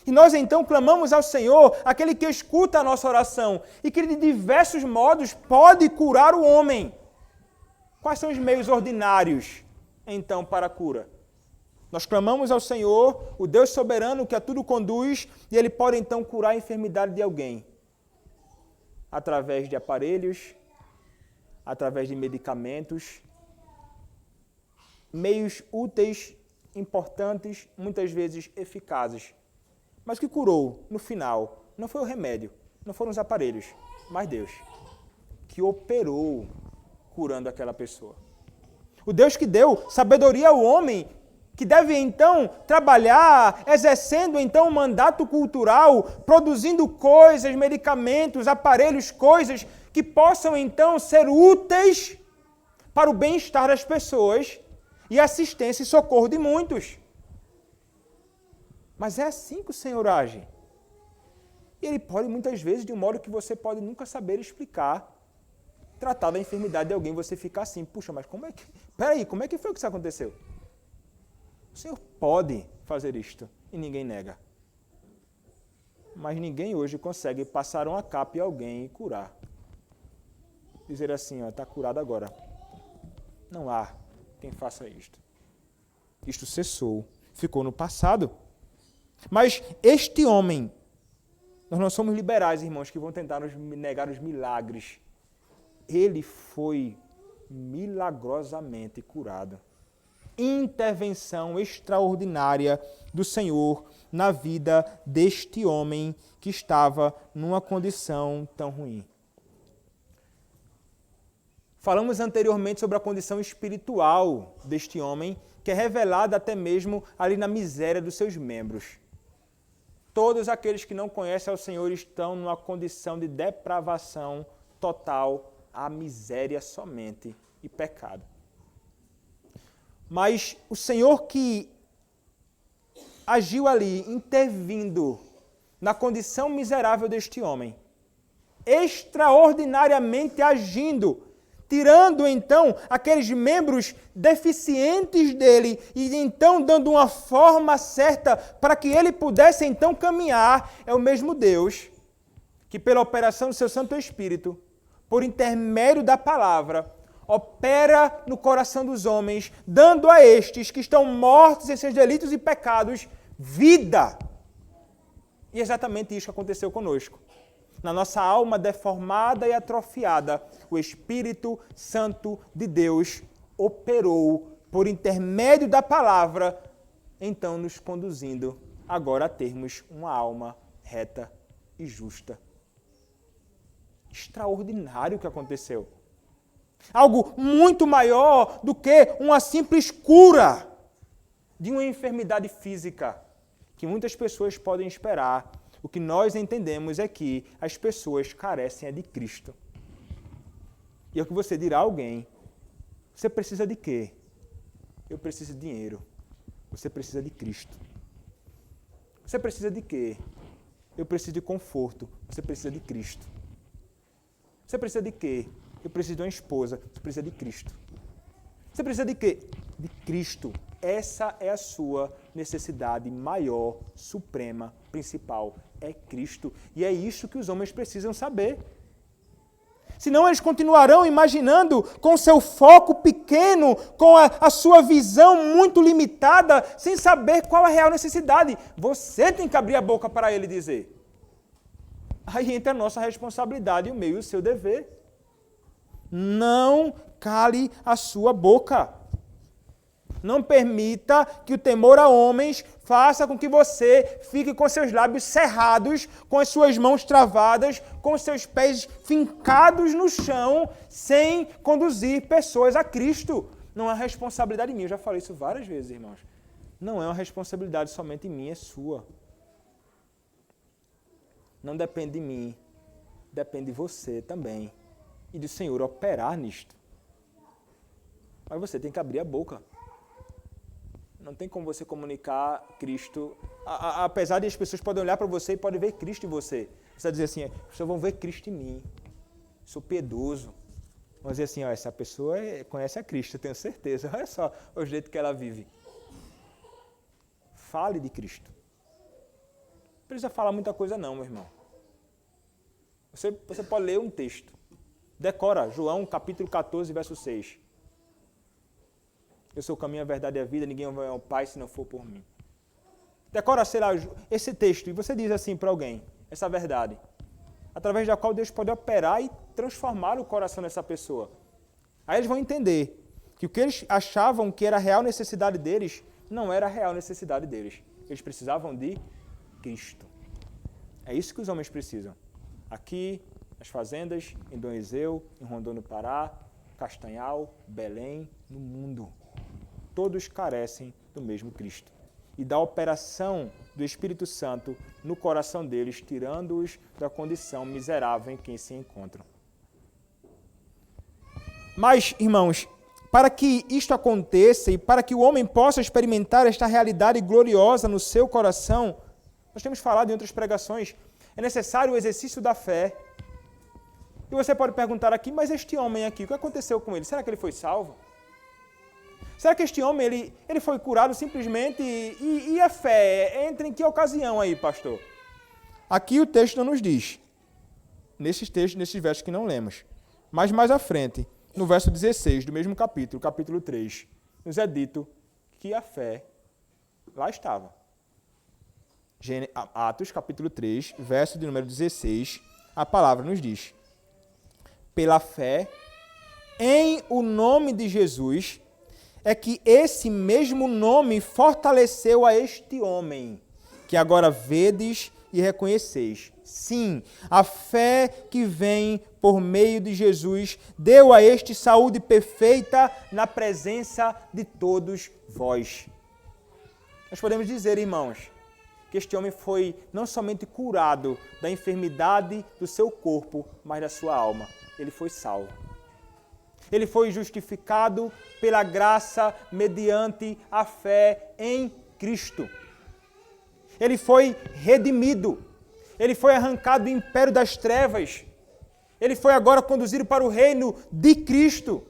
E nós então clamamos ao Senhor, aquele que escuta a nossa oração e que de diversos modos pode curar o homem. Quais são os meios ordinários, então, para a cura? Nós clamamos ao Senhor, o Deus soberano que a tudo conduz, e Ele pode então curar a enfermidade de alguém. Através de aparelhos, através de medicamentos, meios úteis, importantes, muitas vezes eficazes. Mas o que curou, no final, não foi o remédio, não foram os aparelhos, mas Deus, que operou curando aquela pessoa. O Deus que deu sabedoria ao homem, que deve então trabalhar, exercendo então um mandato cultural, produzindo coisas, medicamentos, aparelhos, coisas que possam então ser úteis para o bem-estar das pessoas e assistência e socorro de muitos. Mas é assim que o Senhor age. E Ele pode muitas vezes, de um modo que você pode nunca saber explicar, tratar da enfermidade de alguém, você ficar assim: puxa, mas como é que... Peraí, como é que foi que isso aconteceu? O Senhor pode fazer isto e ninguém nega. Mas ninguém hoje consegue passar uma capa em alguém e curar. Dizer assim: está curado agora. Não há quem faça isto. Isto cessou, ficou no passado. Mas este homem, nós não somos liberais, irmãos, que vão tentar nos negar os milagres. Ele foi milagrosamente curado. Intervenção extraordinária do Senhor na vida deste homem que estava numa condição tão ruim. Falamos anteriormente sobre a condição espiritual deste homem, que é revelada até mesmo ali na miséria dos seus membros. Todos aqueles que não conhecem ao Senhor estão numa condição de depravação total, a miséria somente e pecado. Mas o Senhor que agiu ali, intervindo na condição miserável deste homem, extraordinariamente agindo, tirando então aqueles membros deficientes dele e então dando uma forma certa para que ele pudesse então caminhar, é o mesmo Deus que pela operação do seu Santo Espírito, por intermédio da palavra, opera no coração dos homens, dando a estes que estão mortos em seus delitos e pecados, vida. E é exatamente isso que aconteceu conosco. Na nossa alma deformada e atrofiada, o Espírito Santo de Deus operou por intermédio da palavra, então nos conduzindo agora a termos uma alma reta e justa. Extraordinário o que aconteceu. Algo muito maior do que uma simples cura de uma enfermidade física que muitas pessoas podem esperar. O que nós entendemos é que as pessoas carecem de Cristo. E é o que você dirá a alguém: você precisa de quê? Eu preciso de dinheiro. Você precisa de Cristo. Você precisa de quê? Eu preciso de conforto. Você precisa de Cristo. Você precisa de quê? Eu preciso de uma esposa. Você precisa de Cristo. Você precisa de quê? De Cristo. Essa é a sua necessidade maior, suprema, principal. É Cristo. E é isso que os homens precisam saber. Senão eles continuarão imaginando com seu foco pequeno, com a sua visão muito limitada, sem saber qual a real necessidade. Você tem que abrir a boca para ele dizer. Aí entra a nossa responsabilidade, o meu e o seu dever. Não cale a sua boca. Não permita que o temor a homens faça com que você fique com seus lábios cerrados, com as suas mãos travadas, com os seus pés fincados no chão, sem conduzir pessoas a Cristo. Não é uma responsabilidade minha. Eu já falei isso várias vezes, irmãos. Não é uma responsabilidade somente minha, é sua. Não depende de mim, depende de você também. E do Senhor operar nisto. Mas você tem que abrir a boca. Não tem como você comunicar Cristo, apesar de as pessoas podem olhar para você e podem ver Cristo em você. Você vai dizer assim: as pessoas vão ver Cristo em mim. Sou piedoso. Vão dizer assim: ó, essa pessoa conhece a Cristo, eu tenho certeza. Olha só o jeito que ela vive. Fale de Cristo. Não precisa falar muita coisa não, meu irmão. Você pode ler um texto. Decora, João capítulo 14, verso 6. Eu sou o caminho, a verdade e a vida, ninguém vai ao Pai se não for por mim. Decora, sei lá, esse texto e você diz assim para alguém, essa verdade, através da qual Deus pode operar e transformar o coração dessa pessoa. Aí eles vão entender que o que eles achavam que era a real necessidade deles, não era a real necessidade deles. Eles precisavam de Cristo. É isso que os homens precisam. Aqui, nas fazendas, em Dom Iseu, em Rondônia, no Pará, Castanhal, Belém, no mundo. Todos carecem do mesmo Cristo. E da operação do Espírito Santo no coração deles, tirando-os da condição miserável em que se encontram. Mas, irmãos, para que isto aconteça e para que o homem possa experimentar esta realidade gloriosa no seu coração, nós temos falado em outras pregações, é necessário o exercício da fé. E você pode perguntar aqui, mas este homem aqui, o que aconteceu com ele? Será que ele foi salvo? Será que este homem ele foi curado simplesmente? E a fé entra em que ocasião aí, pastor? Aqui o texto não nos diz. Nesses textos, nesses versos que não lemos. Mas mais à frente, no verso 16 do mesmo capítulo, capítulo 3, nos é dito que a fé lá estava. Atos, capítulo 3, verso de número 16, a palavra nos diz: pela fé em o nome de Jesus, é que esse mesmo nome fortaleceu a este homem, que agora vedes e reconheceis. Sim, a fé que vem por meio de Jesus deu a este saúde perfeita na presença de todos vós. Nós podemos dizer, irmãos, que este homem foi não somente curado da enfermidade do seu corpo, mas da sua alma. Ele foi salvo. Ele foi justificado pela graça mediante a fé em Cristo. Ele foi redimido. Ele foi arrancado do império das trevas. Ele foi agora conduzido para o reino de Cristo.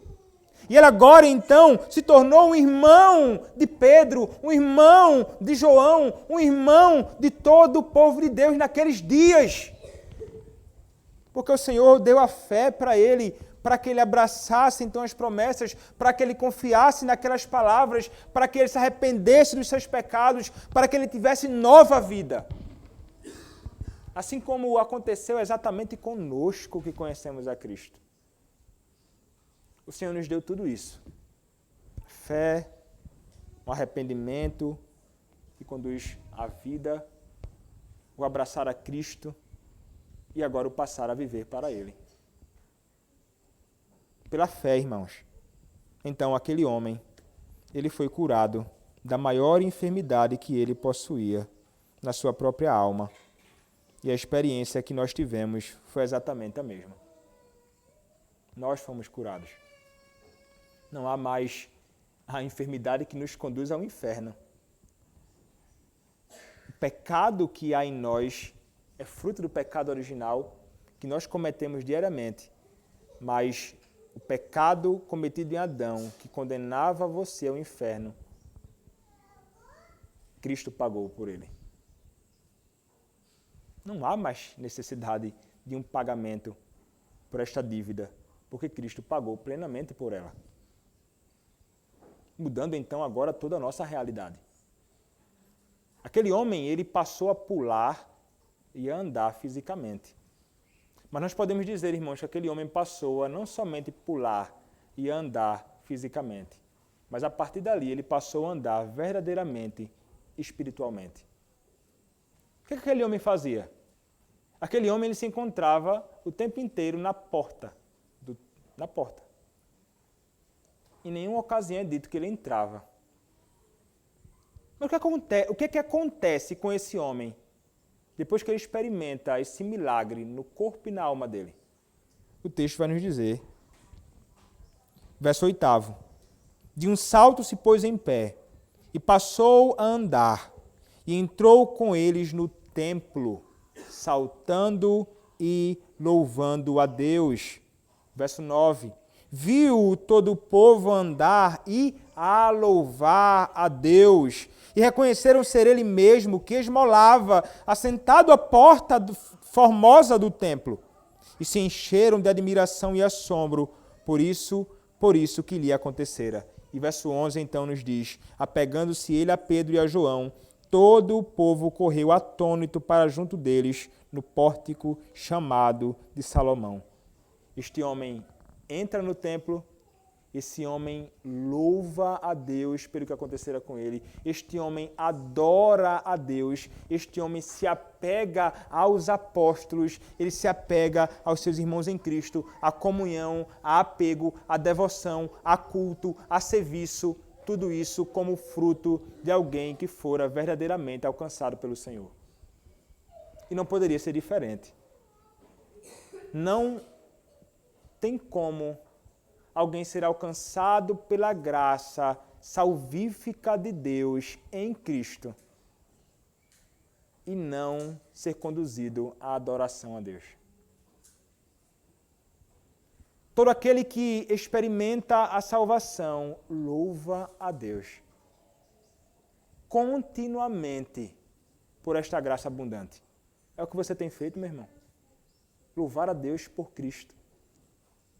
E ele agora, então, se tornou um irmão de Pedro, um irmão de João, um irmão de todo o povo de Deus naqueles dias. Porque o Senhor deu a fé para ele, para que ele abraçasse então as promessas, para que ele confiasse naquelas palavras, para que ele se arrependesse dos seus pecados, para que ele tivesse nova vida. Assim como aconteceu exatamente conosco que conhecemos a Cristo. O Senhor nos deu tudo isso. Fé, um arrependimento que conduz à vida, o abraçar a Cristo e agora o passar a viver para Ele. Pela fé, irmãos. Então, aquele homem, ele foi curado da maior enfermidade que ele possuía na sua própria alma. E a experiência que nós tivemos foi exatamente a mesma. Nós fomos curados. Não há mais a enfermidade que nos conduz ao inferno. O pecado que há em nós é fruto do pecado original que nós cometemos diariamente, mas o pecado cometido em Adão, que condenava você ao inferno, Cristo pagou por ele. Não há mais necessidade de um pagamento por esta dívida, porque Cristo pagou plenamente por ela. Mudando então agora toda a nossa realidade. Aquele homem, ele passou a pular e a andar fisicamente. Mas nós podemos dizer, irmãos, que aquele homem passou a não somente pular e a andar fisicamente, mas a partir dali ele passou a andar verdadeiramente espiritualmente. O que aquele homem fazia? Aquele homem ele se encontrava o tempo inteiro na porta. Em nenhuma ocasião é dito que ele entrava. Mas o que acontece com esse homem depois que ele experimenta esse milagre no corpo e na alma dele? O texto vai nos dizer, verso 8, de um salto se pôs em pé e passou a andar e entrou com eles no templo, saltando e louvando a Deus. Verso 9. Viu todo o povo andar e a louvar a Deus, e reconheceram ser ele mesmo que esmolava, assentado à porta formosa do templo, e se encheram de admiração e assombro por isso que lhe acontecera. E verso 11 então nos diz, apegando-se ele a Pedro e a João, todo o povo correu atônito para junto deles, no pórtico chamado de Salomão. Este homem entra no templo, esse homem louva a Deus pelo que acontecera com ele, este homem adora a Deus, este homem se apega aos apóstolos, ele se apega aos seus irmãos em Cristo, à comunhão, a apego, a devoção, a culto, a serviço, tudo isso como fruto de alguém que fora verdadeiramente alcançado pelo Senhor. E não poderia ser diferente. Não tem como alguém ser alcançado pela graça salvífica de Deus em Cristo e não ser conduzido à adoração a Deus. Todo aquele que experimenta a salvação louva a Deus continuamente por esta graça abundante. É o que você tem feito, meu irmão. Louvar a Deus por Cristo.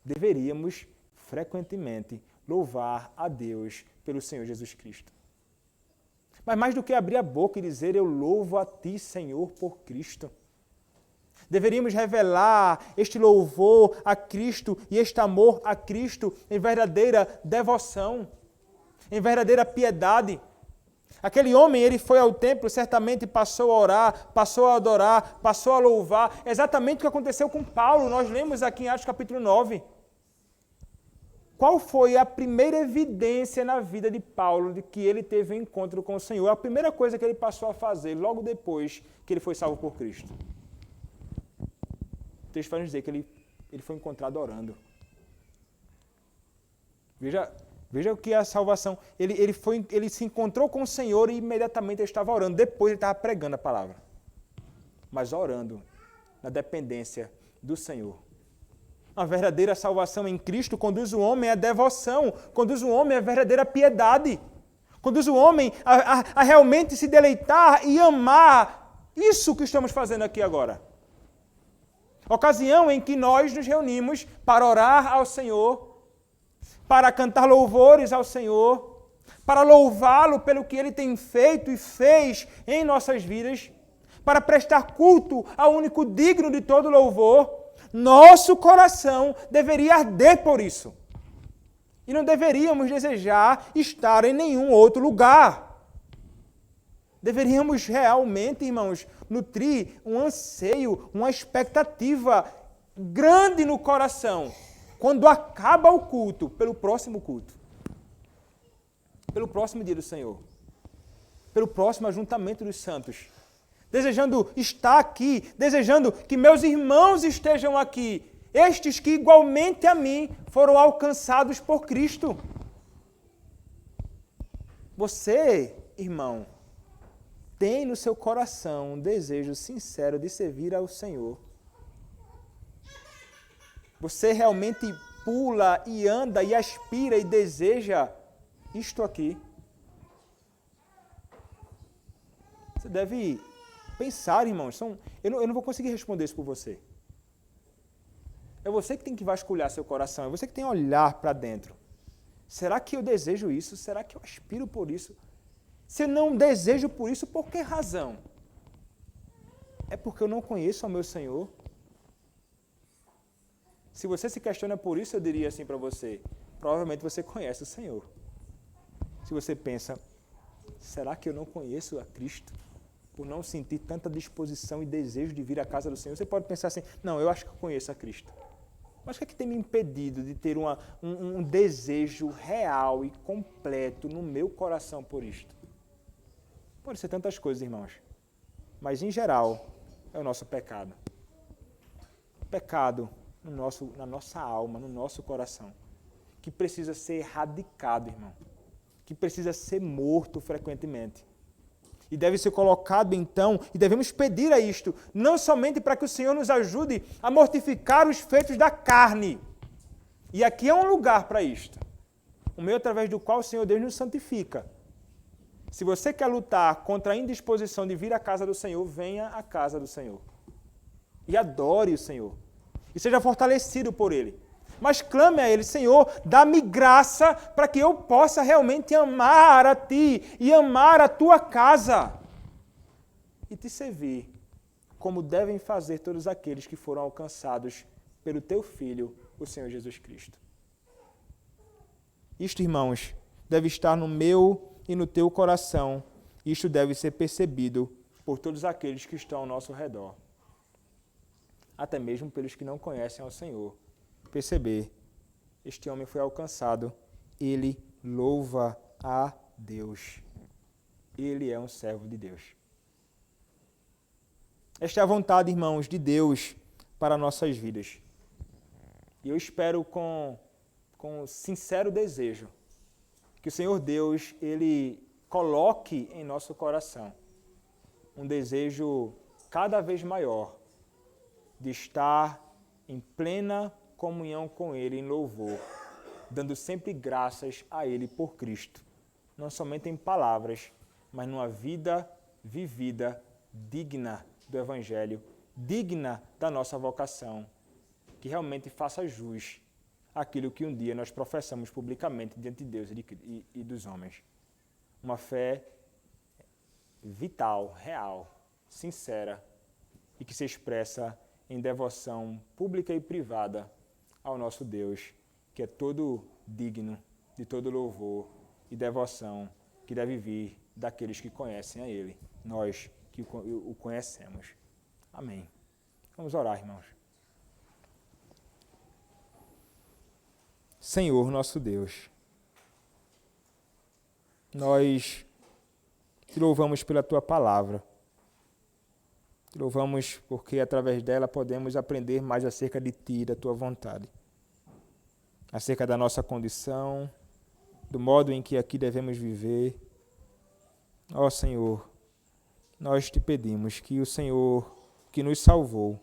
Deveríamos frequentemente louvar a Deus pelo Senhor Jesus Cristo. Mas mais do que abrir a boca e dizer, eu louvo a Ti, Senhor, por Cristo. Deveríamos revelar este louvor a Cristo e este amor a Cristo em verdadeira devoção, em verdadeira piedade. Aquele homem, ele foi ao templo, certamente passou a orar, passou a adorar, passou a louvar. Exatamente o que aconteceu com Paulo, nós lemos aqui em Atos capítulo 9. Qual foi a primeira evidência na vida de Paulo de que ele teve um encontro com o Senhor? A primeira coisa que ele passou a fazer logo depois que ele foi salvo por Cristo. O texto vai nos dizer que ele foi encontrado orando. Veja o que é a salvação. Ele se encontrou com o Senhor e imediatamente ele estava orando. Depois ele estava pregando a palavra. Mas orando na dependência do Senhor. A verdadeira salvação em Cristo conduz o homem à devoção, conduz o homem à verdadeira piedade, conduz o homem a realmente se deleitar e amar isso que estamos fazendo aqui agora. Ocasião em que nós nos reunimos para orar ao Senhor, para cantar louvores ao Senhor, para louvá-lo pelo que Ele tem feito e fez em nossas vidas, para prestar culto ao único digno de todo louvor. Nosso coração deveria arder por isso. E não deveríamos desejar estar em nenhum outro lugar. Deveríamos realmente, irmãos, nutrir um anseio, uma expectativa grande no coração, quando acaba o culto, pelo próximo culto, pelo próximo dia do Senhor, pelo próximo ajuntamento dos santos. Desejando estar aqui, desejando que meus irmãos estejam aqui, estes que igualmente a mim foram alcançados por Cristo. Você, irmão, tem no seu coração um desejo sincero de servir ao Senhor. Você realmente pula e anda e aspira e deseja isto aqui. Você deve pensar, irmãos. Eu não vou conseguir responder isso por você. É você que tem que vasculhar seu coração. É você que tem que olhar para dentro. Será que eu desejo isso? Será que eu aspiro por isso? Se eu não desejo por isso, por que razão? É porque eu não conheço ao meu Senhor? Se você se questiona por isso, eu diria assim para você, provavelmente você conhece o Senhor. Se você pensa, será que eu não conheço a Cristo? Por não sentir tanta disposição e desejo de vir à casa do Senhor, você pode pensar assim, não, eu acho que eu conheço a Cristo. Mas o que é que tem me impedido de ter um desejo real e completo no meu coração por isto? Pode ser tantas coisas, irmãos. Mas, em geral, é o nosso pecado. Pecado na nossa alma, no nosso coração, que precisa ser erradicado, irmão. Que precisa ser morto frequentemente. E deve ser colocado, então, e devemos pedir a isto, não somente para que o Senhor nos ajude a mortificar os feitos da carne. E aqui é um lugar para isto. O meio através do qual o Senhor Deus nos santifica. Se você quer lutar contra a indisposição de vir à casa do Senhor, venha à casa do Senhor. E adore o Senhor. E seja fortalecido por Ele. Mas clame a Ele, Senhor, dá-me graça para que eu possa realmente amar a Ti e amar a Tua casa. E Te servir, como devem fazer todos aqueles que foram alcançados pelo Teu Filho, o Senhor Jesus Cristo. Isto, irmãos, deve estar no meu e no teu coração. Isto deve ser percebido por todos aqueles que estão ao nosso redor. Até mesmo pelos que não conhecem ao Senhor. Perceber, este homem foi alcançado, ele louva a Deus. Ele é um servo de Deus. Esta é a vontade, irmãos, de Deus para nossas vidas. E eu espero com sincero desejo que o Senhor Deus, Ele coloque em nosso coração um desejo cada vez maior de estar em plena comunhão com Ele em louvor, dando sempre graças a Ele por Cristo, não somente em palavras, mas numa vida vivida digna do Evangelho, digna da nossa vocação, que realmente faça jus àquilo que um dia nós professamos publicamente diante de Deus e dos homens. Uma fé vital, real, sincera e que se expressa em devoção pública e privada ao nosso Deus, que é todo digno de todo louvor e devoção que deve vir daqueles que conhecem a Ele, nós que o conhecemos. Amém. Vamos orar, irmãos. Senhor, nosso Deus, nós te louvamos pela Tua palavra. Te louvamos porque através dela podemos aprender mais acerca de Ti e da Tua vontade. acerca da nossa condição, do modo em que aqui devemos viver. Ó Senhor, nós te pedimos que o Senhor, que nos salvou,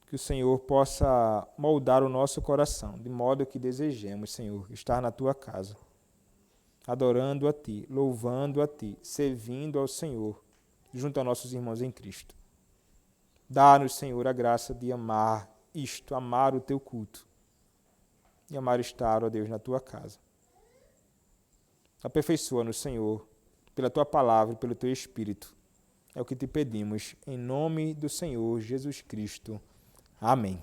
que o Senhor possa moldar o nosso coração, de modo que desejemos, Senhor, estar na Tua casa, adorando a Ti, louvando a Ti, servindo ao Senhor, junto a nossos irmãos em Cristo. Dá-nos, Senhor, a graça de amar isto, amar o Teu culto e amar estar, ó Deus, na Tua casa. Aperfeiçoa-nos, Senhor, pela Tua palavra e pelo Teu Espírito. É o que te pedimos, em nome do Senhor Jesus Cristo. Amém.